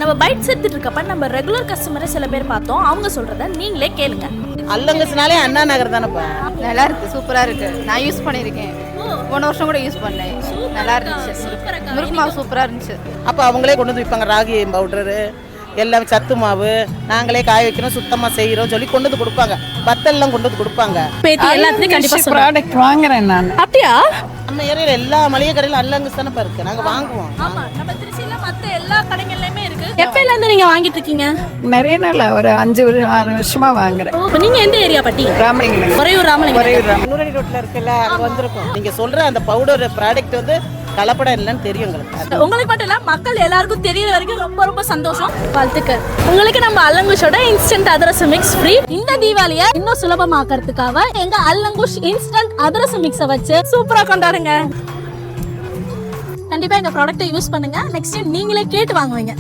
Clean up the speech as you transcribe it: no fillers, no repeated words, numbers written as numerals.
நம்ம பைட்ஸ் எடுத்துட்டு இருக்கப்ப நம்ம ரெகுலர் கஸ்டமரை சில பேர் பார்த்தோம். அவங்க சொல்றத நீங்களே கேளுங்க. அல்லங்கஸ்னாலே அண்ணா நகர் தானேப்பா. நல்லா இருக்கு, சூப்பரா இருக்கு. நான் யூஸ் பண்ணியிருக்கேன், போன வருஷம் கூட யூஸ் பண்ணேன். நல்லா இருந்துச்சு, முறுக்கு மாவு சூப்பரா இருந்துச்சு. அப்போ அவங்களே கொண்டு வந்து விற்பாங்க. ராகி பவுடரு எல்லாமே, சத்து மாவு நாங்களே காய வைக்கிறோம், சுத்தமாக செய்கிறோம் சொல்லி கொண்டு வந்து கொடுப்பாங்க. பத்தெல்லாம் கொண்டு வந்து கொடுப்பாங்க. பேத்தி எல்லாத்தையும் கண்டிப்பா ப்ராடக்ட் வாங்குறேன் நான். அப்படியா? நம்ம ஏரியாவில் எல்லா மளிகை கடையிலும் அல்லங்கஸ் தானேப்பா இருக்கு, நாங்கள் வாங்குவோம். ஆமா, நம்ம திருச்சியில மத்த எல்லா கடைகள்லயுமே இருக்கு. எப்பல இருந்து நீங்க வாங்கிட்டு இருக்கீங்க? நிறைய நாள் ஒரு 5-6 வருஷமா வாங்குறேன். இப்போ நீங்க எந்த ஏரியா பட்டி? ராமலிங்கம். ஒரையூர் ராமலிங்கம். நூறடி ரோட்டில் இருக்குல்ல, அங்கே வந்திருக்கோம். நீங்கள் சொல்கிற அந்த பவுடர் ப்ராடக்ட் வந்து கலப்படம் இல்லைன்னு தெரியும் எங்களுக்கு. உங்களுக்கு மட்டும் இல்ல, மக்கள் எல்லாருக்கும் தெரியற வரைக்கும் ரொம்ப ரொம்ப சந்தோஷம். வாழ்த்துக்கள். உங்களுக்கு நம்ம அல்லங்குஷோட இன்ஸ்டன்ட் அதிரசம் மிக்ஸ் ஃப்ரீ. இந்த தீபாவளியை இன்னும் சுலபமாக்கிறதுக்காக எங்க அல்லங்குஷ் இன்ஸ்டன்ட் அதிரசம் மிக்ஸை வச்சு சூப்பரா கொண்டாடுங்க. கண்டிப்பா எங்க ப்ராடக்ட்டை யூஸ் பண்ணுங்க. நெக்ஸ்ட் டைம் நீங்களே கேட்டு வாங்குவீங்க.